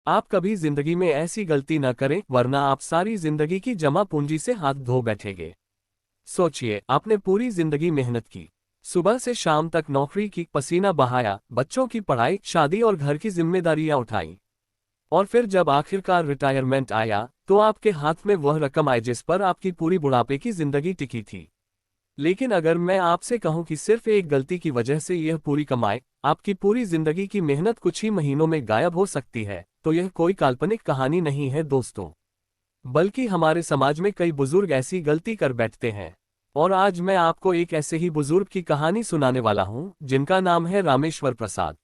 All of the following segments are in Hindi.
आप कभी जिंदगी में ऐसी गलती न करें वरना आप सारी जिंदगी की जमा पूंजी से हाथ धो बैठेंगे। सोचिए, आपने पूरी जिंदगी मेहनत की, सुबह से शाम तक नौकरी की, पसीना बहाया, बच्चों की पढ़ाई, शादी और घर की जिम्मेदारियां उठाई। और फिर जब आखिरकार रिटायरमेंट आया तो आपके हाथ में वह रकम आई जिस पर आपकी पूरी बुढ़ापे की जिंदगी टिकी थी। लेकिन अगर मैं आपसे कहूं कि सिर्फ एक गलती की वजह से यह पूरी कमाई, आपकी पूरी जिंदगी की मेहनत कुछ ही महीनों में गायब हो सकती है, तो यह कोई काल्पनिक कहानी नहीं है दोस्तों, बल्कि हमारे समाज में कई बुजुर्ग ऐसी गलती कर बैठते हैं। और आज मैं आपको एक ऐसे ही बुजुर्ग की कहानी सुनाने वाला हूं जिनका नाम है रामेश्वर प्रसाद।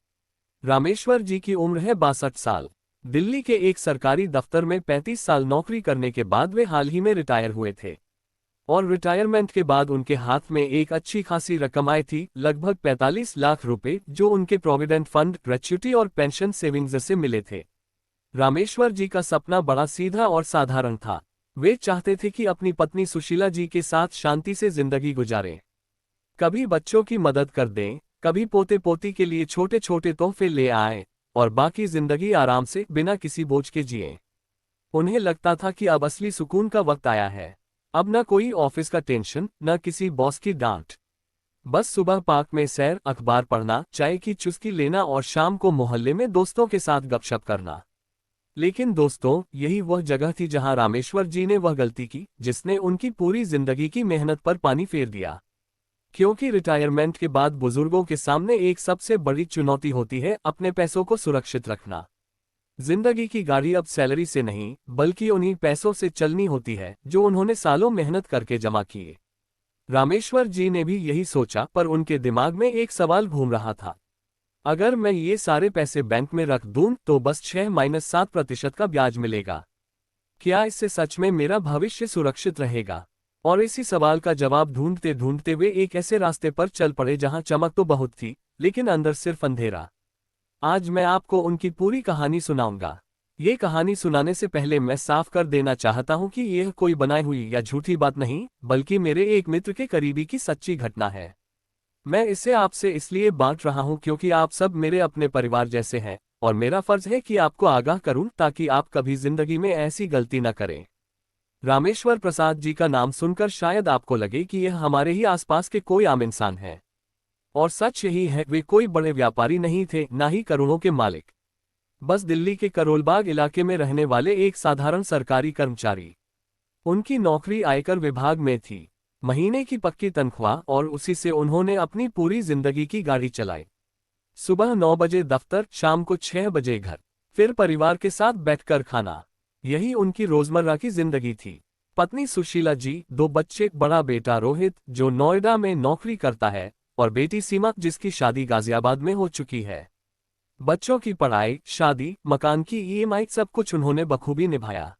रामेश्वर जी की उम्र है 62 साल। दिल्ली के एक सरकारी दफ्तर में 35 साल नौकरी करने के बाद वे हाल ही में रिटायर हुए थे। और रिटायरमेंट के बाद उनके हाथ में एक अच्छी खासी रकम आई थी, लगभग 45 लाख रुपए, जो उनके प्रोविडेंट फंड, ग्रेच्युटी और पेंशन सेविंग्स से मिले थे। रामेश्वर जी का सपना बड़ा सीधा और साधारण था। वे चाहते थे कि अपनी पत्नी सुशीला जी के साथ शांति से जिंदगी गुजारें, कभी बच्चों की मदद कर दें, कभी पोते पोती के लिए छोटे छोटे तोहफे ले आएं, और बाकी जिंदगी आराम से बिना किसी बोझ के जिएं। उन्हें लगता था कि अब असली सुकून का वक्त आया है। अब न कोई ऑफिस का टेंशन, न किसी बॉस की डांट। बस सुबह पार्क में सैर, अखबार पढ़ना, चाय की चुस्की लेना और शाम को मोहल्ले में दोस्तों के साथ गपशप करना। लेकिन दोस्तों, यही वह जगह थी जहां रामेश्वर जी ने वह गलती की जिसने उनकी पूरी जिंदगी की मेहनत पर पानी फेर दिया। क्योंकि रिटायरमेंट के बाद बुजुर्गों के सामने एक सबसे बड़ी चुनौती होती है अपने पैसों को सुरक्षित रखना। जिंदगी की गाड़ी अब सैलरी से नहीं बल्कि उन्हीं पैसों से चलनी होती है जो उन्होंने सालों मेहनत करके जमा किए। रामेश्वर जी ने भी यही सोचा, पर उनके दिमाग में एक सवाल घूम रहा था। अगर मैं ये सारे पैसे बैंक में रख दूं तो बस 6-7% का ब्याज मिलेगा। क्या इससे सच में मेरा भविष्य सुरक्षित रहेगा? और इसी सवाल का जवाब ढूंढते ढूंढते वे एक ऐसे रास्ते पर चल पड़े जहां चमक तो बहुत थी, लेकिन अंदर सिर्फ अंधेरा। आज मैं आपको उनकी पूरी कहानी सुनाऊंगा। ये कहानी सुनाने से पहले मैं साफ कर देना चाहता हूं कि यह कोई बनाई हुई या झूठी बात नहीं, बल्कि मेरे एक मित्र के करीबी की सच्ची घटना है। मैं इसे आपसे इसलिए बांट रहा हूं क्योंकि आप सब मेरे अपने परिवार जैसे हैं, और मेरा फर्ज है कि आपको आगाह करूं ताकि आप कभी जिंदगी में ऐसी गलती न करें। रामेश्वर प्रसाद जी का नाम सुनकर शायद आपको लगे कि यह हमारे ही आसपास के कोई आम इंसान है। और सच यही है, वे कोई बड़े व्यापारी नहीं थे, ना ही करोड़ों के मालिक। बस दिल्ली के करोलबाग इलाके में रहने वाले एक साधारण सरकारी कर्मचारी। उनकी नौकरी आयकर विभाग में थी, महीने की पक्की तनख्वाह, और उसी से उन्होंने अपनी पूरी जिंदगी की गाड़ी चलाई। सुबह 9 बजे दफ्तर, शाम को 6 बजे घर, फिर परिवार के साथ बैठकर खाना। यही उनकी रोजमर्रा की जिंदगी थी। पत्नी सुशीला जी, 2 बच्चे, बड़ा बेटा रोहित जो नोएडा में नौकरी करता है, और बेटी सीमा जिसकी शादी गाजियाबाद में हो चुकी है। बच्चों की पढ़ाई, शादी, मकान की ईएमआई, सब कुछ उन्होंने बखूबी निभाया।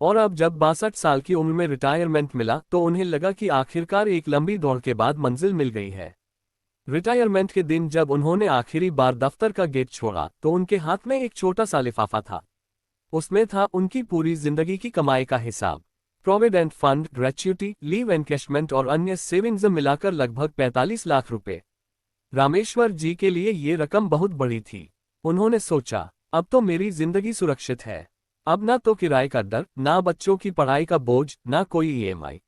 और अब जब 62 साल की उम्र में रिटायरमेंट मिला तो उन्हें लगा कि आखिरकार एक लंबी दौड़ के बाद मंजिल मिल गई है। रिटायरमेंट के दिन जब उन्होंने आखिरी बार दफ्तर का गेट छोड़ा तो उनके हाथ में एक छोटा सा लिफाफा था। उसमें था उनकी पूरी जिंदगी की कमाई का हिसाब। Provident fund, gratuity, leave encashment और अन्य सेविंग्स मिलाकर लगभग 45 लाख रुपए। रामेश्वर जी के लिए ये रकम बहुत बड़ी थी। उन्होंने सोचा, अब तो मेरी जिंदगी सुरक्षित है। अब ना तो किराए का डर, ना बच्चों की पढ़ाई का बोझ, ना कोई ईएमआई।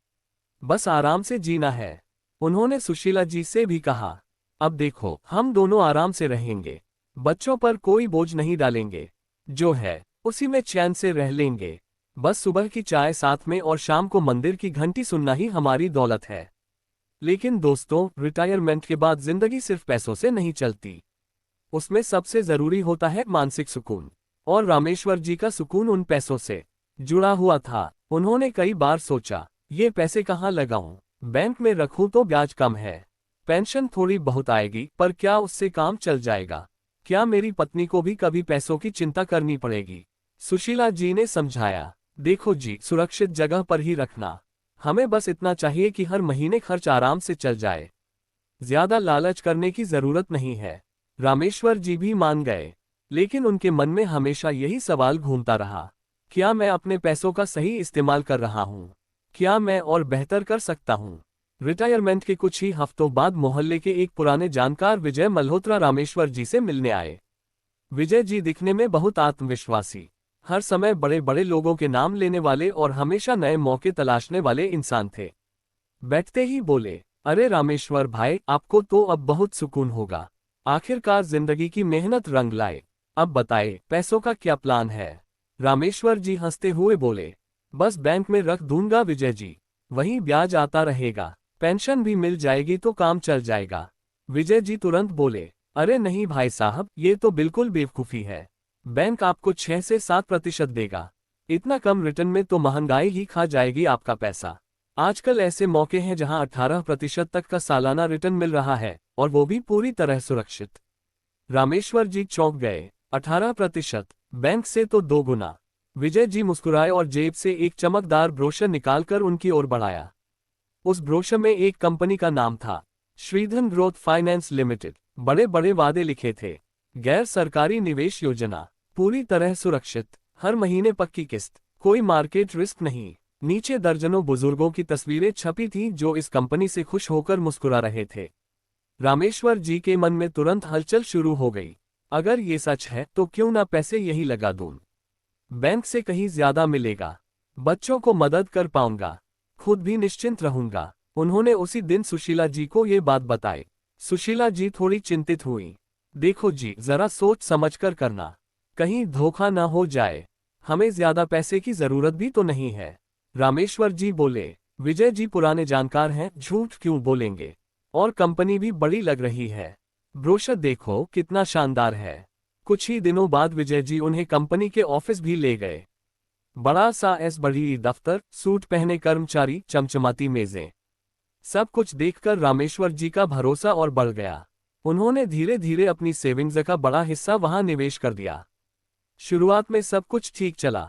बस आराम से जीना है। उन्होंने सुशीला जी से भी कहा, अब देखो, हम दोनों आराम से रहेंगे, बच्चों पर कोई बोझ नहीं डालेंगे, जो है उसी में चैन से रह लेंगे। बस सुबह की चाय साथ में और शाम को मंदिर की घंटी सुनना ही हमारी दौलत है। लेकिन दोस्तों, रिटायरमेंट के बाद जिंदगी सिर्फ पैसों से नहीं चलती। उसमें सबसे जरूरी होता है मानसिक सुकून। और रामेश्वर जी का सुकून उन पैसों से जुड़ा हुआ था। उन्होंने कई बार सोचा, ये पैसे कहाँ लगाऊं? बैंक में रखूं तो ब्याज कम है, पेंशन थोड़ी बहुत आएगी, पर क्या उससे काम चल जाएगा? क्या मेरी पत्नी को भी कभी पैसों की चिंता करनी पड़ेगी? सुशीला जी ने समझाया, देखो जी, सुरक्षित जगह पर ही रखना। हमें बस इतना चाहिए कि हर महीने खर्च आराम से चल जाए। ज्यादा लालच करने की जरूरत नहीं है। रामेश्वर जी भी मान गए, लेकिन उनके मन में हमेशा यही सवाल घूमता रहा, क्या मैं अपने पैसों का सही इस्तेमाल कर रहा हूं? क्या मैं और बेहतर कर सकता हूं? रिटायरमेंट के कुछ ही हफ्तों बाद मोहल्ले के एक पुराने जानकार विजय मल्होत्रा रामेश्वर जी से मिलने आए। विजय जी दिखने में बहुत आत्मविश्वासी, हर समय बड़े बड़े लोगों के नाम लेने वाले और हमेशा नए मौके तलाशने वाले इंसान थे। बैठते ही बोले, अरे रामेश्वर भाई, आपको तो अब बहुत सुकून होगा। आखिरकार जिंदगी की मेहनत रंग लाए। अब बताए, पैसों का क्या प्लान है? रामेश्वर जी हंसते हुए बोले, बस बैंक में रख दूंगा विजय जी, वहीं ब्याज आता रहेगा, पेंशन भी मिल जाएगी तो काम चल जाएगा। विजय जी तुरंत बोले, अरे नहीं भाई साहब, ये तो बिल्कुल बेवकूफ़ी है। बैंक आपको 6 से 7% देगा। इतना कम रिटर्न में तो महंगाई ही खा जाएगी आपका पैसा। आजकल ऐसे मौके हैं जहां 18% तक का सालाना रिटर्न मिल रहा है, और वो भी पूरी तरह सुरक्षित। रामेश्वर जी चौंक गए। 18%? बैंक से तो 2 गुना। विजय जी मुस्कुराए और जेब से एक चमकदार ब्रोशर निकालकर उनकी ओर बढ़ाया। उस ब्रोशर में एक कंपनी का नाम था, श्रीधन ग्रोथ फाइनेंस लिमिटेड। बड़े बड़े वादे लिखे थे, गैर सरकारी निवेश योजना, पूरी तरह सुरक्षित, हर महीने पक्की किस्त, कोई मार्केट रिस्क नहीं। नीचे दर्जनों बुजुर्गों की तस्वीरें छपी थीं जो इस कंपनी से खुश होकर मुस्कुरा रहे थे। रामेश्वर जी के मन में तुरंत हलचल शुरू हो गई। अगर ये सच है तो क्यों ना पैसे यही लगा दूं? बैंक से कहीं ज्यादा मिलेगा, बच्चों को मदद कर पाऊंगा, खुद भी निश्चिंत रहूंगा। उन्होंने उसी दिन सुशीला जी को ये बात बताई। सुशीला जी थोड़ी चिंतित हुई। देखो जी, जरा सोच समझकर करना, कहीं धोखा ना हो जाए। हमें ज्यादा पैसे की जरूरत भी तो नहीं है। रामेश्वर जी बोले, विजय जी पुराने जानकार हैं, झूठ क्यों बोलेंगे? और कंपनी भी बड़ी लग रही है। ब्रोशर देखो कितना शानदार है। कुछ ही दिनों बाद विजय जी उन्हें कंपनी के ऑफिस भी ले गए। बड़ा सा बड़ी दफ्तर, सूट पहने कर्मचारी, चमचमाती मेजें। सब कुछ देखकर रामेश्वर जी का भरोसा और बढ़ गया। उन्होंने धीरे धीरे अपनी सेविंग्स का बड़ा हिस्सा वहां निवेश कर दिया। शुरुआत में सब कुछ ठीक चला।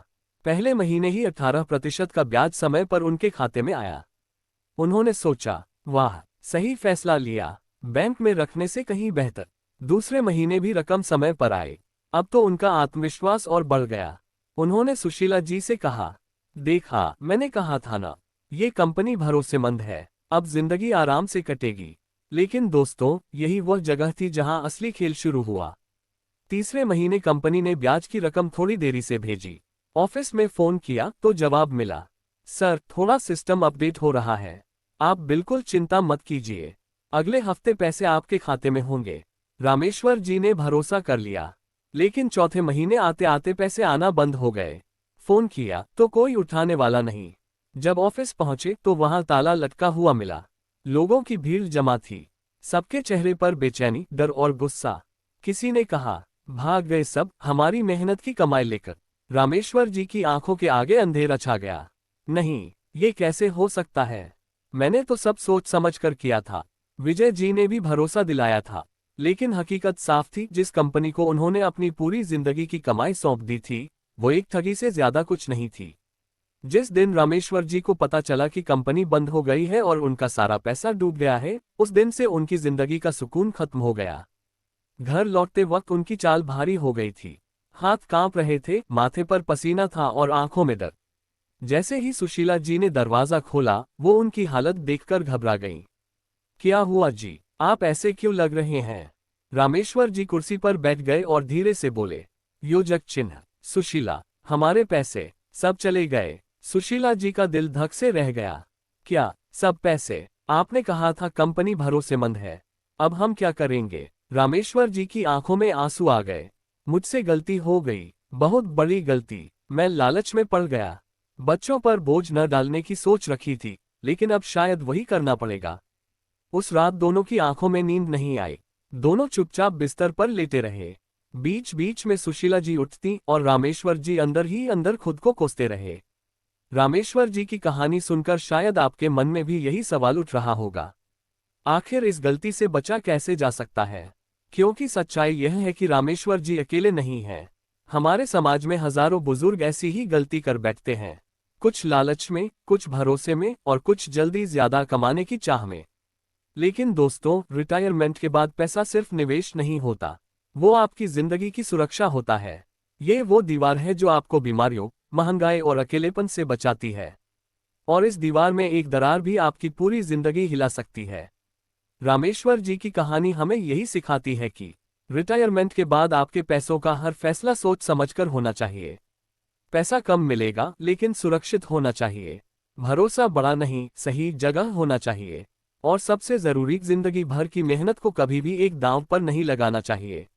पहले महीने ही 18% का ब्याज समय पर उनके खाते में आया। उन्होंने सोचा, वाह, सही फैसला लिया, बैंक में रखने से कहीं बेहतर। दूसरे महीने भी रकम समय पर आई। अब तो उनका आत्मविश्वास और बढ़ गया। उन्होंने सुशीला जी से कहा, देखा, मैंने कहा था ना, ये कंपनी भरोसेमंद है, अब जिंदगी आराम से कटेगी। लेकिन दोस्तों, यही वह जगह थी जहां असली खेल शुरू हुआ। तीसरे महीने कंपनी ने ब्याज की रकम थोड़ी देरी से भेजी। ऑफिस में फोन किया तो जवाब मिला, सर, थोड़ा सिस्टम अपडेट हो रहा है, आप बिल्कुल चिंता मत कीजिए, अगले हफ्ते पैसे आपके खाते में होंगे। रामेश्वर जी ने भरोसा कर लिया। लेकिन चौथे महीने आते आते पैसे आना बंद हो गए। फोन किया तो कोई उठाने वाला नहीं। जब ऑफिस पहुंचे तो वहां ताला लटका हुआ मिला। लोगों की भीड़ जमा थी, सबके चेहरे पर बेचैनी, डर और गुस्सा। किसी ने कहा, भाग गए सब, हमारी मेहनत की कमाई लेकर। रामेश्वर जी की आंखों के आगे अंधेरा छा गया। नहीं, ये कैसे हो सकता है? मैंने तो सब सोच समझ कर किया था। विजय जी ने भी भरोसा दिलाया था। लेकिन हकीकत साफ थी, जिस कंपनी को उन्होंने अपनी पूरी जिंदगी की कमाई सौंप दी थी, वो एक ठगी से ज्यादा कुछ नहीं थी। जिस दिन रामेश्वर जी को पता चला कि कंपनी बंद हो गई है और उनका सारा पैसा डूब गया है, उस दिन से उनकी जिंदगी का सुकून खत्म हो गया। घर लौटते वक्त उनकी चाल भारी हो गई थी, हाथ कांप रहे थे, माथे पर पसीना था और आंखों में डर। जैसे ही सुशीला जी ने दरवाजा खोला, वो उनकी हालत देखकर घबरा गईं। क्या हुआ जी, आप ऐसे क्यों लग रहे हैं? रामेश्वर जी कुर्सी पर बैठ गए और धीरे से बोले, योजक चिन्ह, सुशीला, हमारे पैसे सब चले गए। सुशीला जी का दिल धक से रह गया। क्या, सब पैसे? आपने कहा था कंपनी भरोसेमंद है, अब हम क्या करेंगे? रामेश्वर जी की आंखों में आंसू आ गए। मुझसे गलती हो गई, बहुत बड़ी गलती, मैं लालच में पड़ गया। बच्चों पर बोझ न डालने की सोच रखी थी, लेकिन अब शायद वही करना पड़ेगा। उस रात दोनों की आंखों में नींद नहीं आई। दोनों चुपचाप बिस्तर पर लेटे रहे। बीच बीच में सुशीला जी उठती और रामेश्वर जी अंदर ही अंदर खुद को कोसते रहे। रामेश्वर जी की कहानी सुनकर शायद आपके मन में भी यही सवाल उठ रहा होगा, आखिर इस गलती से बचा कैसे जा सकता है? क्योंकि सच्चाई यह है कि रामेश्वर जी अकेले नहीं हैं। हमारे समाज में हजारों बुजुर्ग ऐसी ही गलती कर बैठते हैं, कुछ लालच में, कुछ भरोसे में और कुछ जल्दी ज्यादा कमाने की चाह में। लेकिन दोस्तों, रिटायरमेंट के बाद पैसा सिर्फ निवेश नहीं होता, वो आपकी जिंदगी की सुरक्षा होता है। ये वो दीवार है जो आपको बीमारियों, महंगाई और अकेलेपन से बचाती है। और इस दीवार में एक दरार भी आपकी पूरी जिंदगी हिला सकती है। रामेश्वर जी की कहानी हमें यही सिखाती है कि रिटायरमेंट के बाद आपके पैसों का हर फैसला सोच समझकर होना चाहिए। पैसा कम मिलेगा लेकिन सुरक्षित होना चाहिए। भरोसा बड़ा नहीं, सही जगह होना चाहिए। और सबसे जरूरी, जिंदगी भर की मेहनत को कभी भी एक दांव पर नहीं लगाना चाहिए।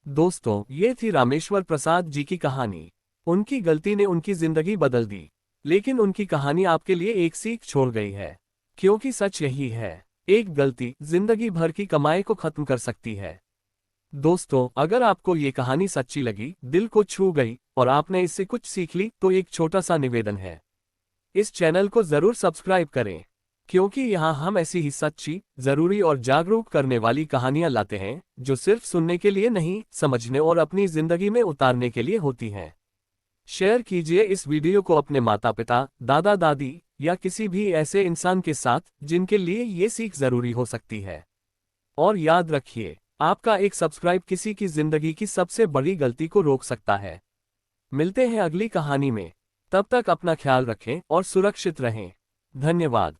दोस्तों, ये थी रामेश्वर प्रसाद जी की कहानी। उनकी गलती ने उनकी जिंदगी बदल दी, लेकिन उनकी कहानी आपके लिए एक सीख छोड़ गई है। क्योंकि सच यही है, एक गलती जिंदगी भर की कमाई को खत्म कर सकती है। दोस्तों, अगर आपको ये कहानी सच्ची लगी, दिल को छू गई और आपने इससे कुछ सीख ली, तो एक छोटा सा निवेदन है, इस चैनल को जरूर सब्सक्राइब करें। क्योंकि यहाँ हम ऐसी ही सच्ची, जरूरी और जागरूक करने वाली कहानियां लाते हैं, जो सिर्फ सुनने के लिए नहीं, समझने और अपनी जिंदगी में उतारने के लिए होती हैं। शेयर कीजिए इस वीडियो को अपने माता पिता, दादा दादी या किसी भी ऐसे इंसान के साथ जिनके लिए ये सीख जरूरी हो सकती है। और याद रखिए, आपका एक सब्सक्राइब किसी की जिंदगी की सबसे बड़ी गलती को रोक सकता है। मिलते हैं अगली कहानी में। तब तक अपना ख्याल रखें और सुरक्षित रहें। धन्यवाद।